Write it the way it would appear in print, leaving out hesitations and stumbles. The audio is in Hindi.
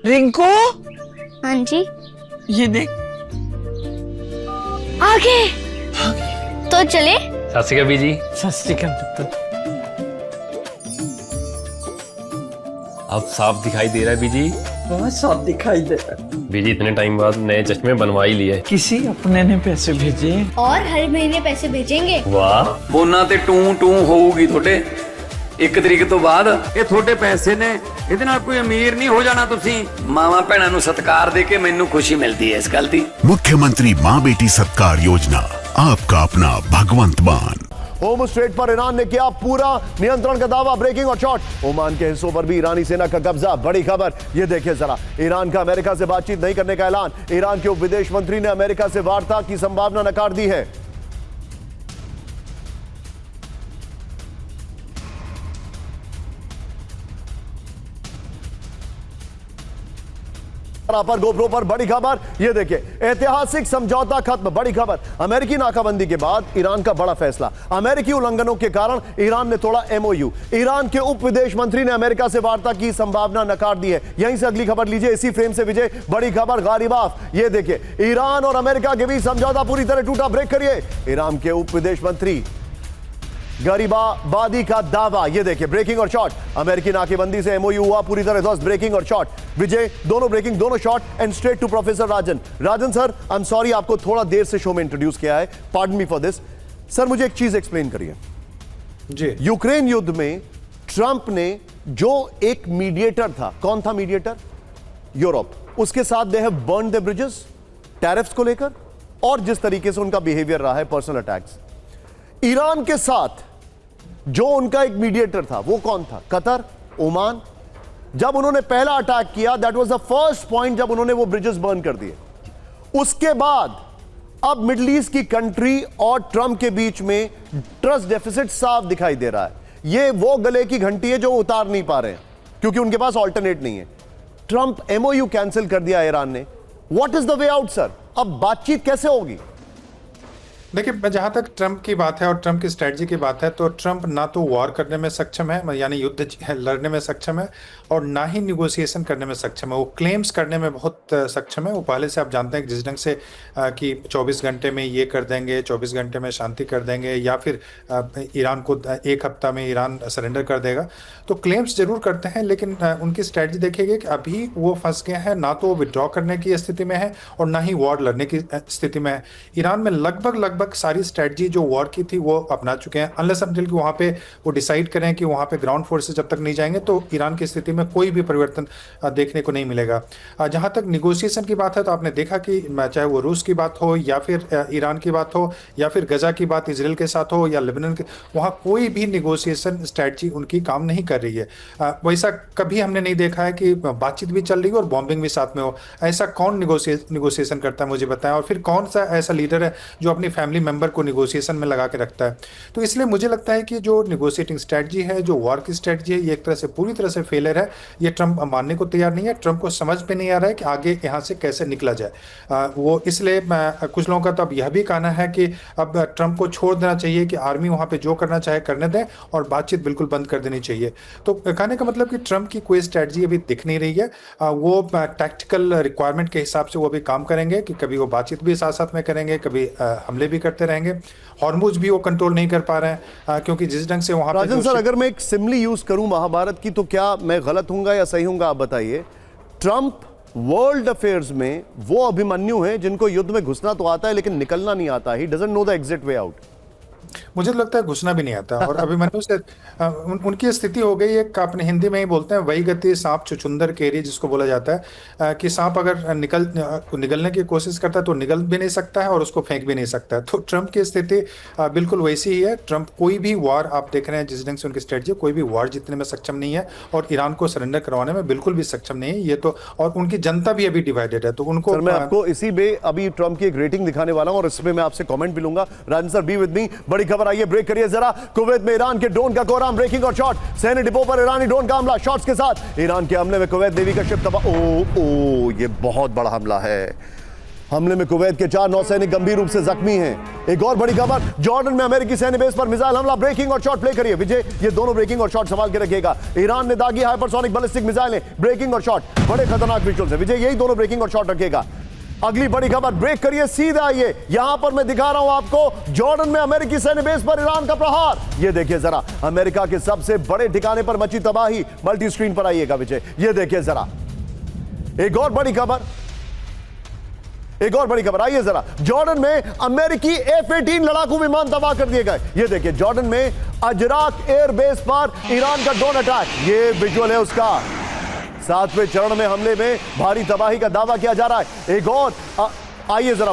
रिंकू, हाँ जी। ये देख। आगे तो चले। सत श्री अकाल बीजी। सत श्री अकाल पुत्र। अब साफ दिखाई दे रहा है बीजी। बहुत साफ दिखाई दे रहा है। बीजी इतने टाइम बाद नए चश्मे बनवा ही लिए। किसी अपने ने पैसे भेजे और हर महीने पैसे भेजेंगे। वाह। ਬੋਨਾਂ ਤੇ ਟੂ ਟੂ ਹੋਊਗੀ ਤੁਹਾਡੇ 1 ਤਰੀਕ ਤੋਂ ਬਾਅਦ। ਇਹ ਤੁਹਾਡੇ ਪੈਸੇ ਨੇ, ਇਹਦੇ ਨਾਲ ਕੋਈ ਅਮੀਰ ਨਹੀਂ ਹੋ ਜਾਣਾ ਤੁਸੀਂ। ਮਾਵਾਂ ਭੈਣਾਂ ਨੂੰ ਸਤਿਕਾਰ ਦੇ ਕੇ ਮੈਨੂੰ ਖੁਸ਼ੀ ਮਿਲਦੀ ਹੈ ਇਸ ਗੱਲ ਦੀ। मुख्यमंत्री माँ बेटी सत्कार योजना, आपका अपना भगवंत मान। होम स्ट्रेट पर ईरान ने किया पूरा नियंत्रण का दावा, ब्रेकिंग और शॉट। ओमान के हिस्सों पर भी ईरानी सेना का कब्जा, बड़ी खबर। ये देखिए जरा, ईरान का अमेरिका से बातचीत नहीं करने का ऐलान। ईरान के उप विदेश मंत्री ने अमेरिका से वार्ता की संभावना नकार दी है। पर गोप्रो पर बड़ी खबर, ये देखिए, ऐतिहासिक समझौता खत्म, बड़ी खबर। अमेरिकी नाकाबंदी के बाद ईरान का बड़ा फैसला, अमेरिकी उल्लंघनों के कारण ईरान ने तोड़ा एमओयू। ईरान के उप विदेश मंत्री ने अमेरिका से वार्ता की संभावना नकार दी है। यहीं से अगली खबर लीजिए, इसी फ्रेम से विजय, बड़ी खबर गालिबाफ। ये देखिए, ईरान और अमेरिका के बीच समझौता पूरी तरह टूटा, ब्रेक करिए। ईरान के उप विदेश मंत्री गरीबाबादी का दावा, ये देखिए, ब्रेकिंग और शॉट। अमेरिकी नाकेबंदी से एमओयू हुआ पूरी तरह ध्वस्त, ब्रेकिंग और शॉट। विजय, दोनों ब्रेकिंग, दोनों shot. And straight to professor Rajan. Rajan sir, I am sorry, आपको थोड़ा देर से शो में इंट्रोड्यूस किया है, pardon me for this. Sir मुझे एक चीज एक्सप्लेन करिए जी। यूक्रेन युद्ध में ट्रंप ने जो एक मीडिएटर था, कौन था मीडिएटर? यूरोप, उसके साथ they have burn the bridges tariffs को लेकर, और जिस तरीके से उनका बिहेवियर रहा है, पर्सनल अटैक्स। ईरान के साथ जो उनका एक मीडिएटर था, वो कौन था? Qatar, Oman. जब उन्होंने पहला अटैक किया, that was the first point, जब उन्होंने वो ब्रिजेस बर्न कर दिए। उसके बाद अब मिडिल ईस्ट की कंट्री और ट्रंप के बीच में ट्रस्ट डेफिसिट साफ दिखाई दे रहा है। ये वो गले की घंटी है जो उतार नहीं पा रहे हैं, क्योंकि उनके पास ऑल्टरनेट नहीं है। ट्रंप एमओयू कैंसिल कर दिया ईरान ने। What is the way out sir? अब बातचीत कैसे होगी? देखिए, जहाँ तक ट्रंप की बात है और ट्रंप की स्ट्रेटजी की बात है, तो ट्रंप ना तो वॉर करने में सक्षम है, यानी युद्ध लड़ने में सक्षम है, और ना ही निगोशिएशन करने में सक्षम है। वो क्लेम्स करने में बहुत सक्षम है। वो पहले से आप जानते हैं कि जिस ढंग से कि 24 घंटे में ये कर देंगे, 24 घंटे में शांति कर देंगे, या फिर ईरान को 1 हफ्ता में ईरान सरेंडर कर देगा, तो क्लेम्स जरूर करते हैं, लेकिन उनकी स्ट्रेटजी देखिएगा कि अभी वो फंस गए हैं, ना तो वो विड्रॉ करने की स्थिति में है और ना ही वॉर लड़ने की स्थिति में है। ईरान में लगभग सारी स्ट्रेटजी जो वॉर की थी वो अपना चुके हैं। अनलेस अनटिल कि वहाँ पे वो डिसाइड करें कि वहाँ पे ग्राउंड फोर्सेस जब तक नहीं जाएंगे, तो ईरान की स्थिति में कोई भी परिवर्तन देखने को नहीं मिलेगा। जहाँ तक निगोशिएशन की बात है, तो आपने देखा कि चाहे वो रूस की बात हो, या फिर ईरान की बात हो, या फिर गजा की बात इसराइल के साथ हो, या लेबनान के, वहाँ कोई भी निगोशिएशन स्ट्रेटजी उनकी काम नहीं कर रही है। वैसा कभी हमने नहीं देखा है कि बातचीत भी चल रही हो और बॉम्बिंग भी साथ में हो। ऐसा कौन निगोशिएशन करता है, मुझे बताएं। और फिर कौन सा ऐसा लीडर है जो अपनी फैमिली मेंबर को निगोशिएशन में लगा के रखता है? तो इसलिए मुझे लगता है कि जो निगोशिएटिंग स्ट्रेटजी है, जो वॉर की स्ट्रेटजी है, ये एक तरह से पूरी तरह से फेलियर है। ये ट्रंप मानने को तैयार नहीं है। ट्रंप को समझ में नहीं आ रहा है कि आगे यहाँ से कैसे निकला जाए। वो इसलिए कुछ लोगों का तो अब यह भी कहना है कि अब ट्रंप को छोड़ देना चाहिए, कि आर्मी वहाँ पे जो करना चाहे करने दें, और बातचीत बिल्कुल बंद कर देनी चाहिए। तो कहने का मतलब कि ट्रंप की कोई स्ट्रेटजी अभी दिख नहीं रही है। वो टैक्टिकल रिक्वायरमेंट के हिसाब से वो भी काम करेंगे, कि कभी वो बातचीत भी साथ साथ में करेंगे, कभी हमले भी करते रहेंगे। हॉर्मुज भी वो कंट्रोल नहीं कर पा रहे हैं, क्योंकि जिस ढंग से वहां राजन सर, अगर मैं एक सिमली यूज करूं महाभारत की, तो क्या मैं गलत हूंगा या सही हूंगा, आप बताइए। ट्रंप वर्ल्ड अफेयर्स में वो अभिमन्यु है जिनको युद्ध में घुसना तो आता है लेकिन निकलना नहीं आता। He doesn't know the exit way out. मुझे तो लगता है घुसना भी नहीं आता। और अभिमन्यु से उनकी स्थिति हो गई एक, अपने हिंदी में ही बोलते हैं, वही गति सांप चुचुंदर केरी, जिसको बोला जाता है कि सांप अगर निकलने की कोशिश करता है तो निकल भी नहीं सकता है और उसको फेंक भी नहीं सकता है। तो ट्रंप की स्थिति बिल्कुल वैसी ही है। ट्रंप कोई भी वॉर, आप देख रहे हैं जिस ढंग से उनकी स्ट्रेटजी, कोई भी वॉर जीतने में सक्षम नहीं है, और ईरान को सरेंडर करवाने में बिल्कुल भी सक्षम नहीं है। ये तो, और उनकी जनता भी अभी डिवाइडेड है। तो उनको मैं आपको इसी में अभी ट्रंप की एक रेटिंग दिखाने वाला हूं, और इसमें मैं आपसे कमेंट भी लूंगा। राजन सर, बी विद मी। बड़ी खबर आई है, ब्रेक करिए जरा। कुवैत में ईरान के ड्रोन का कोहराम, ब्रेकिंग और शॉट। सैन्य डिपो पर ईरानी ड्रोन का हमला, शॉट्स के साथ। ईरान के हमले में कुवैत नेवी का शिप तबाह। ओ ये बहुत बड़ा हमला है। हमले में कुवैत के 4 नौसैनिक गंभीर रूप से जख्मी हैं। एक और बड़ी खबर, जॉर्डन में अमेरिकी सैन्य बेस पर मिसाइल हमला। ब्रेकिंग और शॉट प्ले करिए विजय, ये दोनों ब्रेकिंग और शॉट संभाल के रखिएगा। ईरान ने दागी हाइपरसोनिक बैलिस्टिक मिसाइलें, ब्रेकिंग और शॉट, बड़े खतरनाक विजुअल्स है विजय, यही दोनों ब्रेकिंग और शॉट रखिएगा। अगली बड़ी खबर, ब्रेक करिए सीधा आइए, यहां पर मैं दिखा रहा हूं आपको जॉर्डन में अमेरिकी सैन्य बेस पर ईरान का प्रहार। ये देखिए जरा, अमेरिका के सबसे बड़े ठिकाने पर मची तबाही। मल्टी स्क्रीन पर आइएगा विजय, ये देखिए जरा। एक और बड़ी खबर आइए जरा, जॉर्डन में अमेरिकी F-18 लड़ाकू विमान तबाह कर दिए गए। ये देखिए जॉर्डन में अजराक एयरबेस पर ईरान का ड्रोन अटैक, ये विजुअल है उसका। 7वें चरण में हमले में भारी तबाही का दावा किया जा रहा है। एक और आइए जरा,